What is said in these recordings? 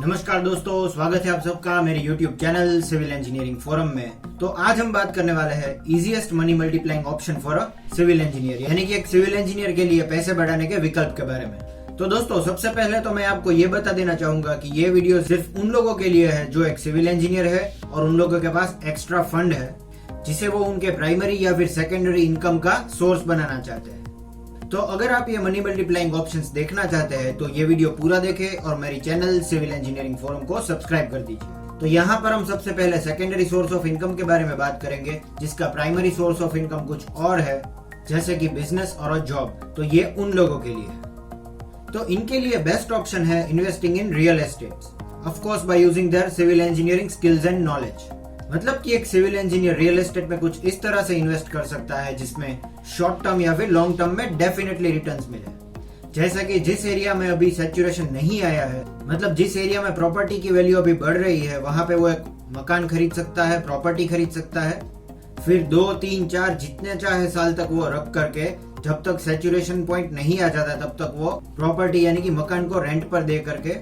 नमस्कार दोस्तों, स्वागत है आप सबका मेरे YouTube channel civil engineering forum में। तो आज हम बात करने वाले हैं easiest money multiplying option for a civil engineer, यानी कि एक सिविल इंजीनियर के लिए पैसे बढ़ाने के विकल्प के बारे में। तो दोस्तों, सबसे पहले तो मैं आपको ये बता देना चाहूंगा कि ये वीडियो सिर्फ उन लोगों के लिए है जो एक सिविल इंजीनियर है और उन लोगों के पास एक्स्ट्रा फंड है जिसे वो उनके प्राइमरी या फिर सेकेंडरी इनकम का सोर्स बनाना चाहते हैं। तो अगर आप ये मनी मल्टीप्लाइंग ऑप्शंस देखना चाहते हैं तो ये वीडियो पूरा देखें और मेरी चैनल सिविल इंजीनियरिंग फोरम को सब्सक्राइब कर दीजिए। तो यहाँ पर हम सबसे पहले सेकेंडरी सोर्स ऑफ इनकम के बारे में बात करेंगे, जिसका प्राइमरी सोर्स ऑफ इनकम कुछ और है, जैसे कि बिजनेस और जॉब। तो ये उन लोगों के लिए है। तो इनके लिए बेस्ट ऑप्शन है investing in real estate, of course by using their civil engineering skills and knowledge. मतलब कि एक सिविल इंजीनियर रियल एस्टेट में कुछ इस तरह से इन्वेस्ट कर सकता है जिसमें शॉर्ट टर्म या फिर लॉन्ग टर्म में डेफिनेटली रिटर्न्स मिले। जैसा कि जिस एरिया में अभी सैचुरेशन नहीं आया है, मतलब जिस एरिया में प्रॉपर्टी की वैल्यू अभी बढ़ रही है, वहां पे वो एक मकान खरीद सकता है, प्रॉपर्टी खरीद सकता है, फिर 2, 3, 4 जितने चाहे साल तक वो रख करके जब तक सैचुरेशन पॉइंट नहीं आ जाता तब तक वो प्रॉपर्टी यानी कि मकान को रेंट पर दे करके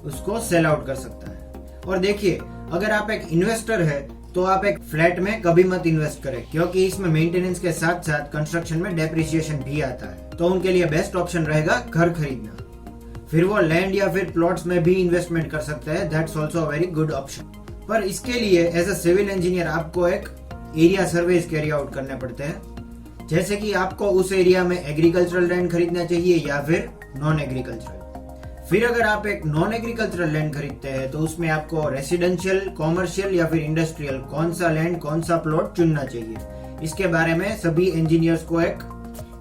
उसको सेल आउट कर सकता है। और देखिए, अगर आप एक इन्वेस्टर है तो आप एक फ्लैट में कभी मत इन्वेस्ट करें, क्योंकि इसमें मेंटेनेंस के साथ साथ कंस्ट्रक्शन में डेप्रिसिएशन भी आता है। तो उनके लिए बेस्ट ऑप्शन रहेगा घर खरीदना। फिर वो लैंड या फिर प्लॉट्स में भी इन्वेस्टमेंट कर सकते हैं, that's also very good option. पर इसके लिए एज अ सिविल इंजीनियर आपको एक एरिया सर्वेज कैरी आउट करने पड़ते हैं, जैसे कि आपको उस एरिया में एग्रीकल्चरल लैंड खरीदना चाहिए या फिर नॉन एग्रीकल्चरल। फिर अगर आप एक नॉन एग्रीकल्चरल लैंड खरीदते हैं तो उसमें आपको रेसिडेंशियल, कॉमर्शियल या फिर इंडस्ट्रियल कौन सा लैंड, कौन सा प्लॉट चुनना चाहिए, इसके बारे में सभी इंजीनियर्स को एक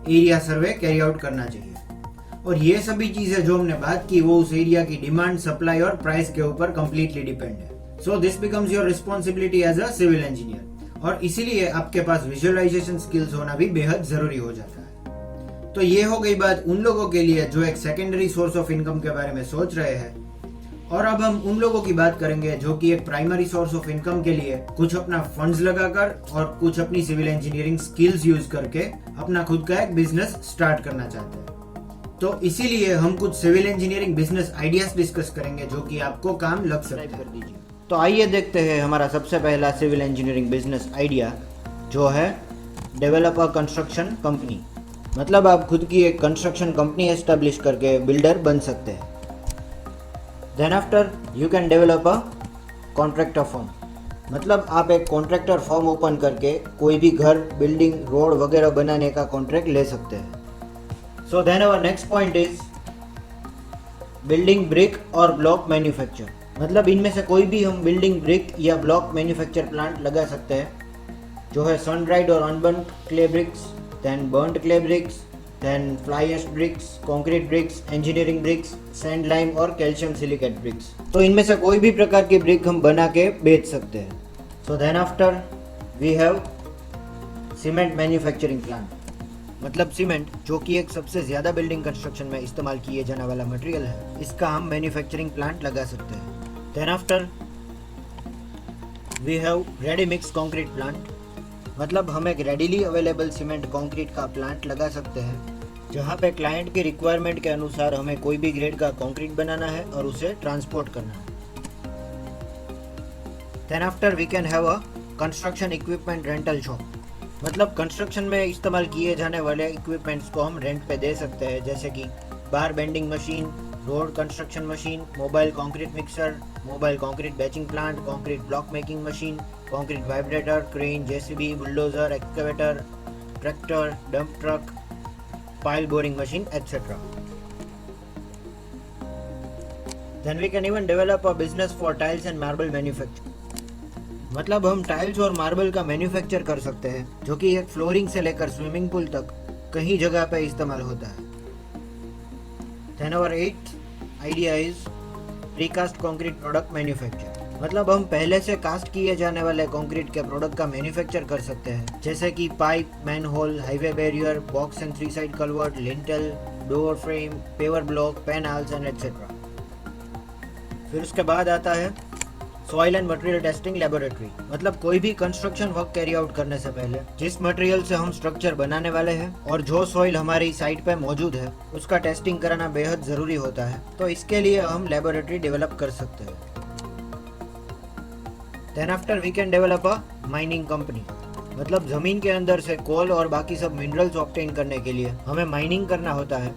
एरिया सर्वे कैरी आउट करना चाहिए। और ये सभी चीजें जो हमने बात की वो उस एरिया की डिमांड, सप्लाई और प्राइस के ऊपर कंप्लीटली डिपेंड है। So this becomes your responsibility as a civil engineer, और इसीलिए आपके पास विजुअलाइजेशन स्किल्स होना भी बेहद जरूरी हो जाता है। तो ये हो गई बात उन लोगों के लिए जो एक सेकेंडरी सोर्स ऑफ इनकम के बारे में सोच रहे हैं। और अब हम उन लोगों की बात करेंगे जो कि एक प्राइमरी सोर्स ऑफ इनकम के लिए कुछ अपना फंड्स लगाकर और कुछ अपनी सिविल इंजीनियरिंग स्किल्स यूज करके अपना खुद का एक बिजनेस स्टार्ट करना चाहते हैं। तो इसीलिए हम कुछ civil engineering business ideas discuss करेंगे जो कि आपको काम लग सकते हैं। तो आइए देखते हैं हमारा सबसे पहला सिविल इंजीनियरिंग बिजनेस आइडिया, जो है डेवलप अ कंस्ट्रक्शन कंपनी। मतलब आप खुद की एक कंस्ट्रक्शन कंपनी एस्टेब्लिश करके बिल्डर बन सकते हैं। Then after you can develop a contractor firm. मतलब आप एक कॉन्ट्रैक्टर फर्म ओपन करके कोई भी घर, बिल्डिंग, रोड वगैरह बनाने का कॉन्ट्रैक्ट ले सकते हैं। So then our next point is building brick और ब्लॉक मैन्युफैक्चर। मतलब इनमें से कोई भी हम बिल्डिंग ब्रिक या ब्लॉक मैन्युफैक्चर प्लांट लगा सकते हैं, जो है सन ड्राइड और unburned clay bricks, then burnt clay bricks, then fly ash bricks, concrete bricks, engineering bricks, sand lime और calcium silicate bricks। तो इनमें से कोई भी प्रकार की ब्रिक हम बना के बेच सकते हैं। So then after we have cement manufacturing plant. मतलब सीमेंट, जो कि एक सबसे ज़्यादा बिल्डिंग कंस्ट्रक्शन में इस्तेमाल किए जाने वाला मटेरियल है, इसका हम मैन्युफैक्चरिंग प्लांट लगा सकते हैं। Then after we have ready mix concrete plant. मतलब हम एक रेडीली अवेलेबल सीमेंट कंक्रीट का प्लांट लगा सकते हैं, जहां पे क्लाइंट की रिक्वायरमेंट के अनुसार हमें कोई भी ग्रेड का कंक्रीट बनाना है और उसे ट्रांसपोर्ट करना है। Then after we can have a construction equipment rental shop. मतलब कंस्ट्रक्शन में इस्तेमाल किए जाने वाले इक्विपमेंट्स को हम रेंट पे दे सकते हैं, जैसे कि bar bending machine, road construction machine, mobile concrete mixer, mobile concrete batching plant, concrete block making machine, concrete vibrator, crane, JCB, bulldozer, excavator, tractor, dump truck, pile boring machine, etc. Then we can even develop a business for tiles and marble manufacture. मतलब हम tiles और marble का manufacture कर सकते हैं, जो कि एक फ्लोरिंग से लेकर स्विमिंग पूल तक कहीं जगह पे इस्तेमाल होता है। Then our eighth idea is precast concrete product manufacture. मतलब हम पहले से कास्ट किए जाने वाले कंक्रीट के प्रोडक्ट का मैन्युफैक्चर कर सकते हैं, जैसे कि pipe, manhole, highway barrier, box and 3 side culvert, lintel, door frame, paver block, panels and etc. फिर उसके बाद आता है soil and material testing laboratory, मतलब कोई भी कंस्ट्रक्शन वर्क कैरी आउट करने से पहले जिस मटेरियल से हम स्ट्रक्चर बनाने वाले हैं और जो सॉइल हमारी साइट पे मौजूद है उसका टेस्टिंग कराना बेहद जरूरी होता है। तो इसके लिए हम लेबोरेटरी डेवलप कर सकते हैं। Then after we can develop a mining company, मतलब जमीन के अंदर से कोल और बाकी सब मिनरल्स ऑब्टेन करने के लिए हमें माइनिंग करना होता है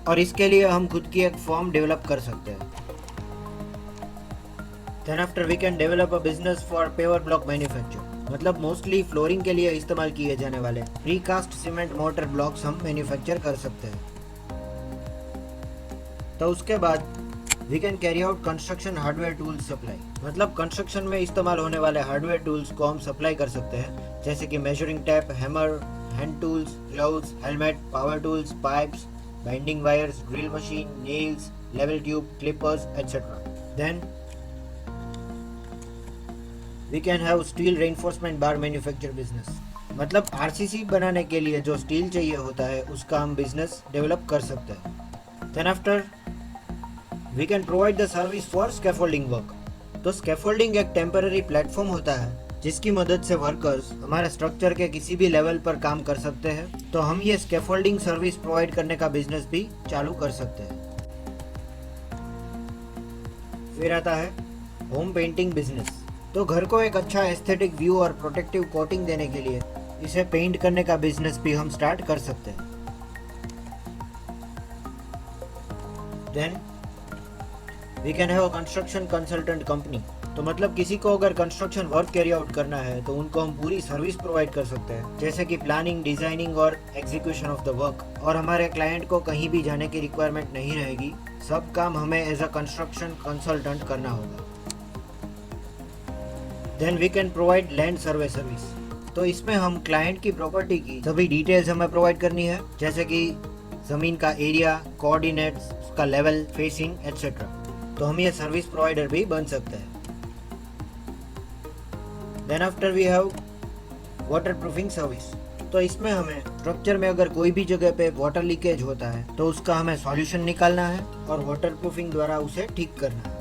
और इसके लिए हम खुद की एक फर्म डेवलप कर सकते हैं। Then after we can develop a business for paver block manufacture, मतलब मोस्टली फ्लोरिंग के लिए इस्तेमाल किए जाने वाले प्रीकास्ट सीमेंट मोटर ब्लॉक्स हम मैन्युफैक्चर कर सकते हैं। तो उसके बाद we can carry out construction hardware tools supply, मतलब कंस्ट्रक्शन में इस्तेमाल होने वाले हार्डवेयर टूल्स को हम सप्लाई कर सकते हैं, जैसे कि measuring tape, hammer, hand tools, gloves, helmet, power tools, pipes, binding wires, drill machine, nails, level tube, clippers etcetera. Then we can have steel reinforcement bar manufacture business, मतलब RCC बनाने के लिए जो स्टील चाहिए होता है उसका हम बिजनेस डेवलप कर सकते हैं। Then after we can provide the service for scaffolding work, तो स्कैफोल्डिंग एक टेम्पररी प्लेटफॉर्म होता है जिसकी मदद से वर्कर्स हमारे स्ट्रक्चर के किसी भी लेवल पर काम कर सकते हैं। तो हम ये स्कैफोल्डिंग सर्विस प्रोवाइड करने का बिजनेस भी चालू कर सकते हैं। फिर आता है होम पेंटिंग बिजनेस, तो घर को एक अच्छा एस्थेटिक व्यू और प्रोटेक्टिव कोटिंग देने के लिए इसे पेंट करने का बिजनेस भी हम स्टार्ट कर सकते हैं। Then we can have a construction consultant company, तो मतलब किसी को अगर कंस्ट्रक्शन वर्क कैरी आउट करना है तो उनको हम पूरी सर्विस प्रोवाइड कर सकते हैं, जैसे कि प्लानिंग, डिजाइनिंग और एग्जीक्यूशन ऑफ द वर्क, और हमारे क्लाइंट को कहीं भी जाने की रिक्वायरमेंट नहीं रहेगी, सब काम हमें एज अ कंस्ट्रक्शन कंसल्टेंट करना होगा। Then we can provide land survey service, तो इसमें हम क्लाइंट की प्रॉपर्टी की सभी डिटेल्स हमें प्रोवाइड करनी है, जैसे कि जमीन का एरिया, कोऑर्डिनेट्स, उसका लेवल, फेसिंग एटसेट्रा। तो हम ये सर्विस प्रोवाइडर भी बन सकते हैं। Then after we have water proofing service, तो इसमें हमें स्ट्रक्चर में अगर कोई भी जगह पे वाटर लीकेज होता है तो उसका हमें सॉल्यूशन निकालना है और वाटर प्रूफिंग द्वारा उसे ठीक करना है।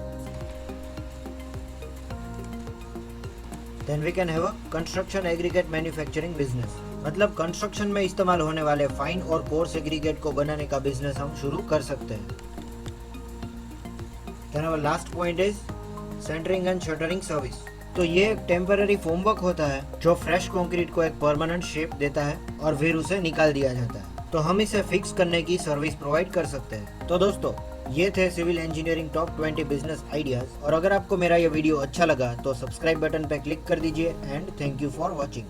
Then we can have a construction aggregate manufacturing business, मतलब कंस्ट्रक्शन में इस्तेमाल होने वाले फाइन और कोर्स एग्रीगेट को बनाने का बिजनेस हम शुरू कर सकते हैं। Then our last point is centering and shuttering service, तो ये एक टेम्पररी फॉर्मवर्क होता है जो फ्रेश कंक्रीट को एक परमानेंट शेप देता है और फिर उसे निकाल दिया जाता है, तो हम इसे फिक्स करने की सर्विस प्रोवाइड कर सकते हैं। तो दोस्तों, ये थे civil engineering top 20 business ideas, और अगर आपको मेरा ये वीडियो अच्छा लगा तो सब्सक्राइब बटन पर क्लिक कर दीजिए and thank you for watching.